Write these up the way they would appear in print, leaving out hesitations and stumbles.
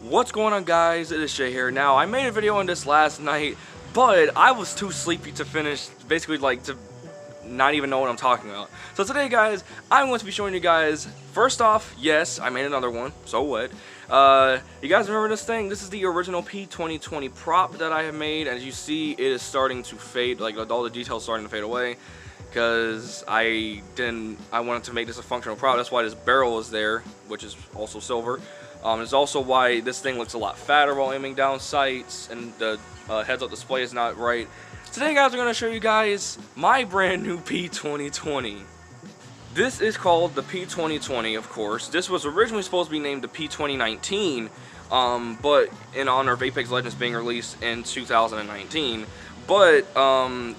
What's going on, guys? It is Shay here. Now, I made a video on this last night, but I was too sleepy to finish, basically like to not even know what I'm talking about. So today, guys, I'm going to be showing you guys, first off, yes, I made another one, so what? You guys remember this thing? This is the original P2020 prop that I have made. As you see, it is starting to fade, like all the details starting to fade away, because I wanted to make this a functional prop. That's why this barrel is there, which is also silver. It's also why this thing looks a lot fatter while aiming down sights, and the heads-up display is not right. Today, guys, I'm going to show you guys my brand new P2020. This is called the P2020, of course. This was originally supposed to be named the P2019, but in honor of Apex Legends being released in 2019. But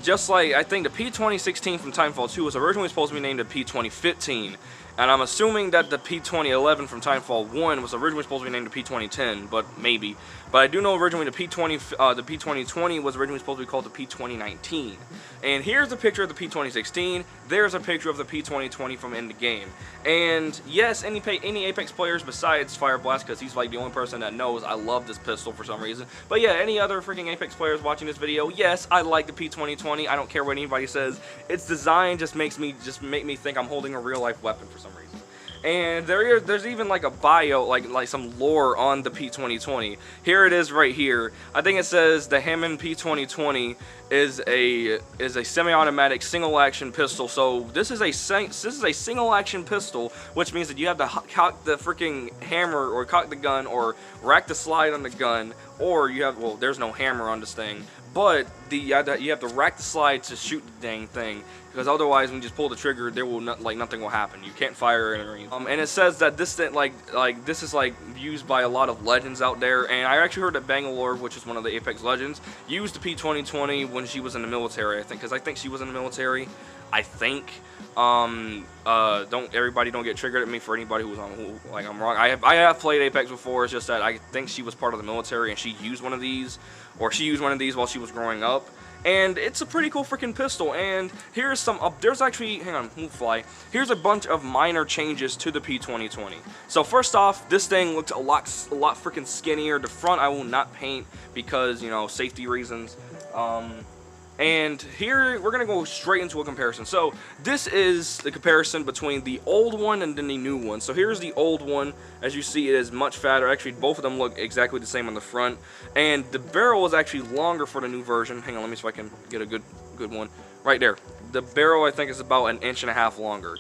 just like I think the P2016 from Titanfall 2 was originally supposed to be named the P2015. And I'm assuming that the P2011 from Titanfall 1 was originally supposed to be named the P2010, but maybe. But I do know originally the P2020 was originally supposed to be called the P2019. And here's a picture of the P2016. There's a picture of the P2020 from in the game. And yes, any Apex players besides Fireblast, because he's like the only person that knows I love this pistol for some reason. But yeah, any other freaking Apex players watching this video, yes, I like the P2020. I don't care what anybody says. Its design just make me think I'm holding a real life weapon for some reason. And there's even like a bio, like some lore on the P2020. Here it is right here. I think it says the Hammond P2020 is a semi-automatic single-action pistol. So this is a single-action pistol, which means that you have to cock the freaking hammer or cock the gun or rack the slide on the gun, or you have, well, there's no hammer on this thing. But you have to rack the slide to shoot the dang thing, because otherwise when you just pull the trigger, there will nothing will happen. You can't fire it or anything. And it says that this thing, this is like used by a lot of legends out there. And I actually heard that Bangalore, which is one of the Apex legends, used the P2020 when she was in the military. I think, because I think she was in the military. I think. Everybody don't get triggered at me for anybody who's like I'm wrong. I have played Apex before. It's just that I think she was part of the military and she used one of these, or she used one of these while she was growing up. And it's a pretty cool freaking pistol. And here's some there's actually, hang on, move fly. Here's a bunch of minor changes to the P2020. So first off, this thing looks a lot freaking skinnier. The front I will not paint because, you know, safety reasons. And here, we're going to go straight into a comparison. So, this is the comparison between the old one and then the new one. So, here's the old one. As you see, it is much fatter. Actually, both of them look exactly the same on the front. And the barrel is actually longer for the new version. Hang on, let me see if I can get a good one. Right there. The barrel, I think, is about 1.5 inches longer.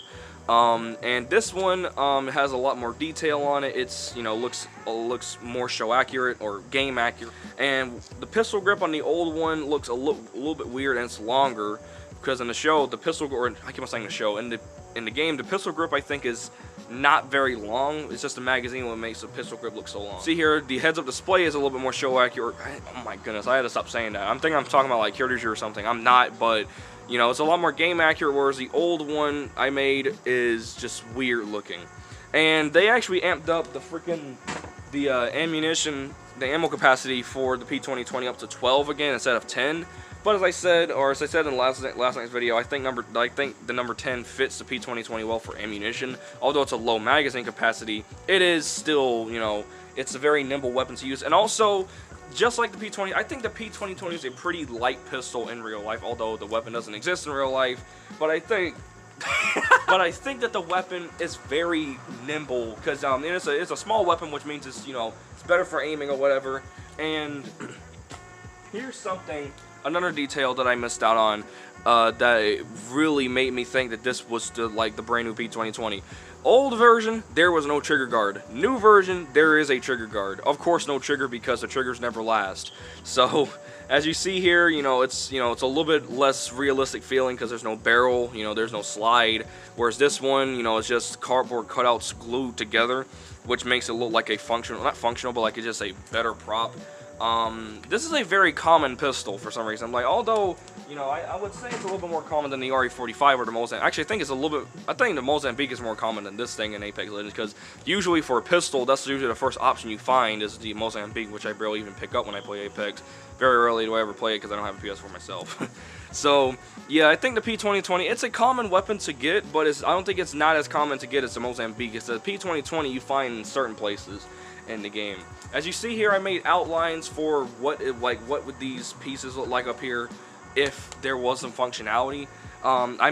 And this one has a lot more detail on it. It's, you know, looks more show accurate or game accurate. And the pistol grip on the old one looks a little bit weird, and it's longer, because in the show the pistol, or I keep on saying the show, in the game the pistol grip I think is not very long. It's just the magazine what makes the pistol grip look so long. See here, the heads-up display is a little bit more show accurate. Oh my goodness, I had to stop saying that. I'm thinking I'm talking about like Cure or something. I'm not, but you know, it's a lot more game accurate, whereas the old one I made is just weird looking. And they actually amped up the ammunition, the ammo capacity for the P2020 up to 12 again instead of 10. But as I said in last night's video, I think the number 10 fits the P2020 well for ammunition. Although it's a low magazine capacity, it is still, you know, it's a very nimble weapon to use. And also, just like the P20, I think the P2020 is a pretty light pistol in real life, although the weapon doesn't exist in real life. But I think that the weapon is very nimble, because it's a small weapon, which means it's, you know, it's better for aiming or whatever. And here's another detail that I missed out on that really made me think that this was the brand new P2020. Old version, there was no trigger guard. New version, there is a trigger guard. Of course, no trigger, because the triggers never last. So, as you see here, you know, it's a little bit less realistic feeling because there's no barrel, you know, there's no slide. Whereas this one, you know, it's just cardboard cutouts glued together, which makes it look like a not functional, but like it's just a better prop. This is a very common pistol for some reason. Like, although, you know, I would say it's a little bit more common than the RE45 or the Mozambique. Actually, I think the Mozambique is more common than this thing in Apex Legends, because usually for a pistol, that's usually the first option you find is the Mozambique, which I barely even pick up when I play Apex. Very rarely do I ever play it because I don't have a PS4 myself. So, yeah, I think the P2020, it's a common weapon to get, but I don't think it's not as common to get as the Mozambique. It's the P2020 you find in certain places. in the game. As you see here, I made outlines for what would these pieces look like up here if there was some functionality. I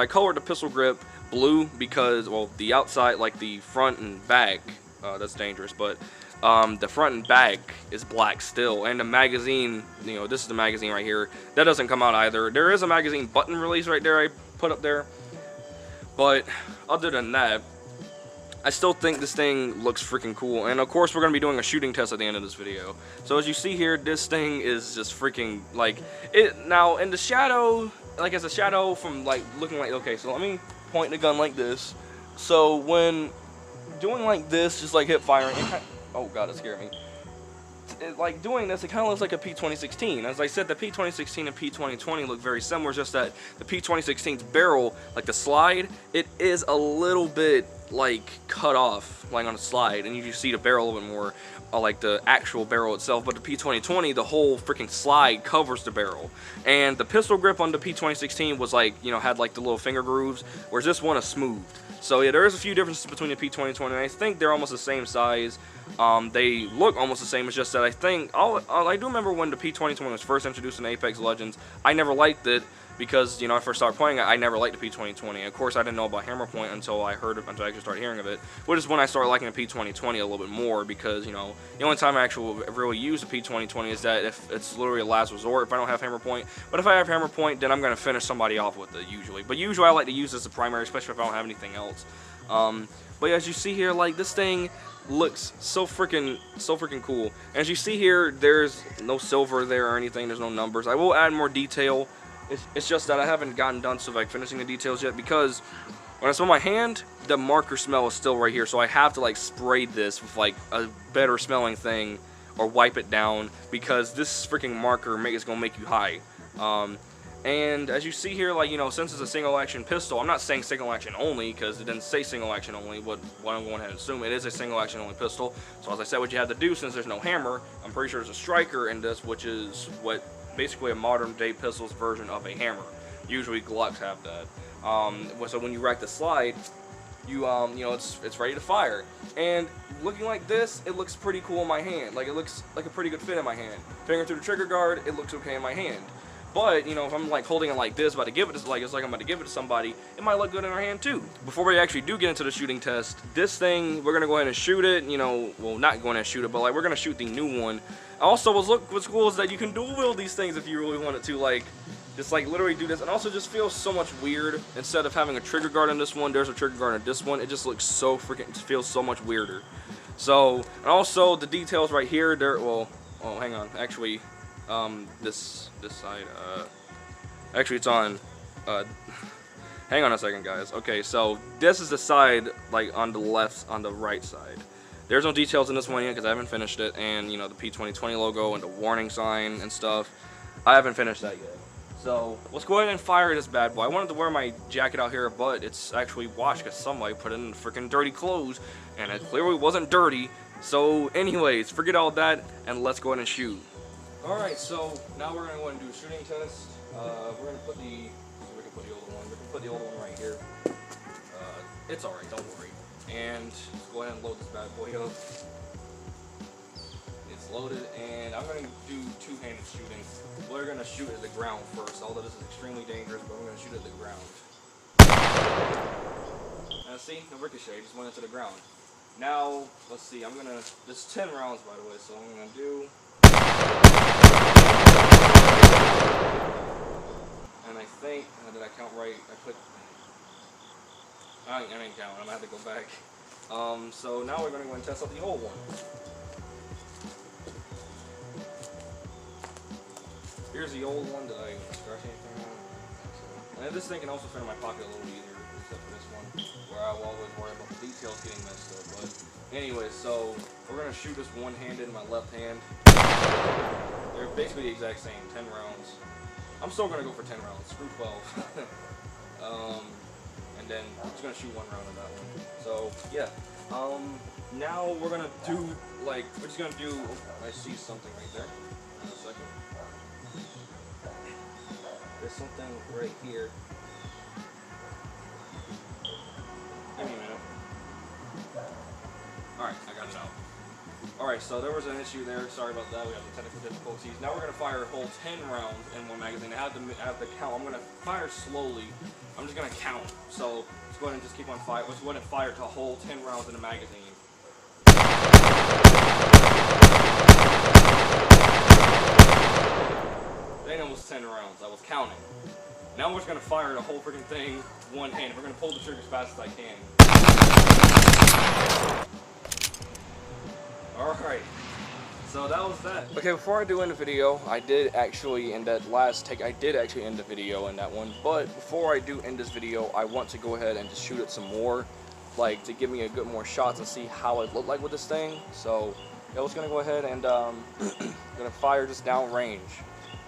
colored the pistol grip blue because, well, the outside, like the front and back, that's dangerous, but the front and back is black still, and the magazine, you know, this is the magazine right here, that doesn't come out either. There is a magazine button release right there I put up there, but other than that, I still think this thing looks freaking cool. And of course we're going to be doing a shooting test at the end of this video. So as you see here, this thing is just freaking, like, it now in the shadow, like as a shadow from like looking like, okay, so let me point the gun like this. So when doing like this, just like hip firing, oh god, it scared me. Like doing this, it kind of looks like a P2016. As I said, the P2016 and P2020 look very similar, just that the P2016's barrel, like the slide, it is a little bit like cut off, like on a slide, and you see the barrel a little bit more, like the actual barrel itself. But the P2020, the whole freaking slide covers the barrel, and the pistol grip on the P2016 was like, you know, had like the little finger grooves, whereas this one is smoothed. So yeah, there is a few differences between the P2020, and I think they're almost the same size. They look almost the same. It's just that I think I do remember when the P2020 was first introduced in Apex Legends. I never liked it because, you know, I first started playing it. I never liked the P2020. Of course, I didn't know about Hammer Point until I actually started hearing of it. Which is when I started liking the P2020 a little bit more, because, you know, the only time I actually really use the P2020 is that if it's literally a last resort if I don't have Hammer Point. But if I have Hammer Point, then I'm gonna finish somebody off with it usually. But usually I like to use this as a primary, especially if I don't have anything else. But as you see here, like, this thing looks so freaking cool. And as you see here, there's no silver there or anything. There's no numbers. I will add more detail. It's just that I haven't gotten done to like finishing the details yet, because when I smell my hand, the marker smell is still right here. So I have to like spray this with like a better smelling thing or wipe it down, because this freaking marker is gonna make you high. And as you see here, like, you know, since it's a single action pistol, I'm not saying single action only because it didn't say single action only, but what I'm going ahead and assume it is a single action only pistol. So as I said, what you have to do, since there's no hammer, I'm pretty sure there's a striker in this, which is what basically a modern day pistol's version of a hammer. Usually Glocks have that. So when you rack the slide, you know, it's ready to fire. And looking like this, it looks pretty cool in my hand. Like, it looks like a pretty good fit in my hand. Finger through the trigger guard, it looks okay in my hand. But, you know, if I'm like holding it like this, about to give it to, like, it's like I'm about to give it to somebody, it might look good in our hand too. Before we actually do get into the shooting test, this thing, we're gonna go ahead and shoot it. You know, well, not going to shoot it, but like we're gonna shoot the new one. Also, what's cool is that you can dual wield these things if you really wanted to, like, just like literally do this. And also, just feels so much weird. Instead of having a trigger guard on this one, there's a trigger guard on this one. It just looks so freaking, it feels so much weirder. So, and also the details right here, they're, well, oh, hang on, actually. This side, actually it's on, hang on a second, guys. Okay, so this is the side, like, on the left, on the right side. There's no details in this one yet because I haven't finished it, and, you know, the P2020 logo and the warning sign and stuff, I haven't finished that yet. So, let's go ahead and fire this bad boy. I wanted to wear my jacket out here, but it's actually washed because somebody put it in freaking dirty clothes, and it clearly wasn't dirty. So, anyways, forget all that, and let's go ahead and shoot. Alright, so now we're going to go ahead and do a shooting test. We're going to put the, so we can put the older one, we can put the older one right here. It's alright, don't worry. And let's go ahead and load this bad boy up. It's loaded, and I'm going to do two-handed shooting. We're going to shoot at the ground first, although this is extremely dangerous, but we're going to shoot at the ground. Now see, the ricochet just went into the ground. Now, let's see, I'm going to, this is 10 rounds by the way, so I'm going to do... And I think, did I count right? I didn't count, I'm gonna have to go back. So now we're gonna go and test out the old one. Here's the old one. Did I scratch anything on? And this thing can also fit in my pocket a little easier, except for this one, where I will always worry about the details getting messed up. But anyway, so we're gonna shoot this one-handed in my left hand. They're basically the exact same, 10 rounds. I'm still gonna go for 10 rounds, screw 12. And then I'm just gonna shoot one round of that one. So yeah. Now we're gonna do, like, we're just gonna do, oh, I see something right there. In a second. There's something right here. Give me a minute. Alright, I got it out. Alright, so there was an issue there. Sorry about that. We have the technical difficulties. Now we're going to fire a whole 10 rounds in one magazine. I have to count. I'm going to fire slowly. I'm just going to count. So let's go ahead and just keep on fire. Let's go ahead and fire to a whole 10 rounds in a magazine. Then it was 10 rounds. I was counting. Now we're just going to fire the whole freaking thing one hand. We're going to pull the trigger as fast as I can. Alright. So that was that. Okay, before I do end the video, I did actually, in that last take, I did actually end the video in that one. But before I do end this video, I want to go ahead and just shoot it some more. Like, to give me a good more shots and see how it looked like with this thing. So, I was going to go ahead and, going to fire just down range.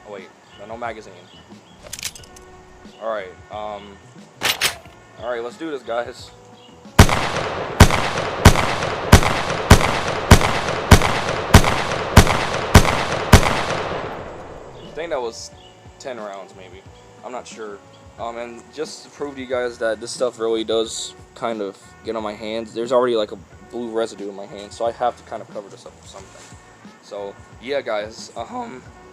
Oh wait, no magazine. Alright, alright, let's do this, guys. I think that was 10 rounds, maybe. I'm not sure. And just to prove to you guys that this stuff really does kind of get on my hands, there's already like a blue residue in my hand, so I have to kind of cover this up with something. So, yeah, guys,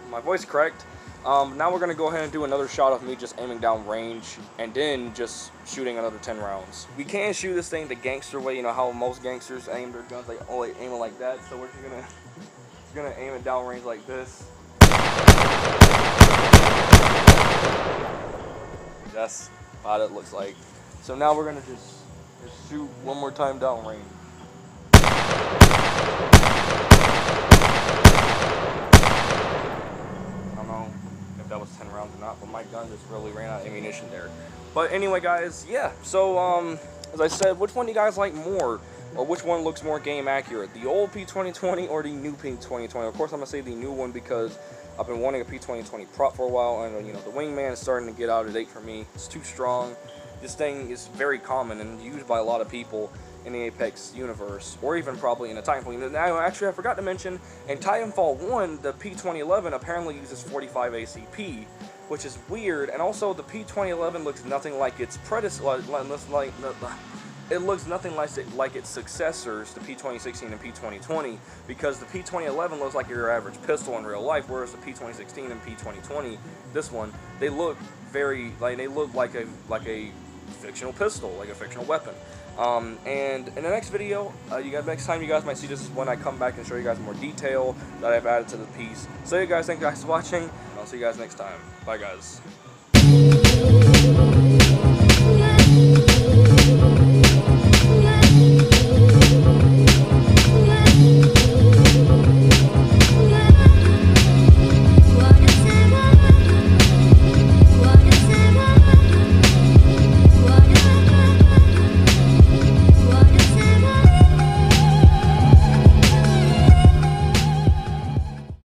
my voice cracked. Now we're going to go ahead and do another shot of me just aiming down range, and then just shooting another 10 rounds. We can't shoot this thing the gangster way, you know how most gangsters aim their guns, like, oh, aim it like that, so we're just gonna aim it down range like this. That's how it looks like. So now we're gonna just shoot one more time down range. I don't know if that was 10 rounds or not, but my gun just really ran out of ammunition there. But anyway, guys, yeah. So as I said, which one do you guys like more? Or which one looks more game accurate? The old P2020 or the new P2020? Of course, I'm gonna say the new one because I've been wanting a P2020 prop for a while, and you know the wingman is starting to get out of date for me. It's too strong. This thing is very common and used by a lot of people in the Apex universe, or even probably in the Titanfall. Now, actually, I forgot to mention, in Titanfall 1, the P2011 apparently uses 45 ACP, which is weird. And also, the P2011 looks nothing like its predecessor. It looks nothing like its successors, the P2016 and P2020, because the P2011 looks like your average pistol in real life, whereas the P2016 and P2020, this one, they look very like a fictional pistol, like a fictional weapon. And in the next video, next time you guys might see this is when I come back and show you guys more detail that I've added to the piece. So, you guys, thank you guys for watching, and I'll see you guys next time. Bye, guys.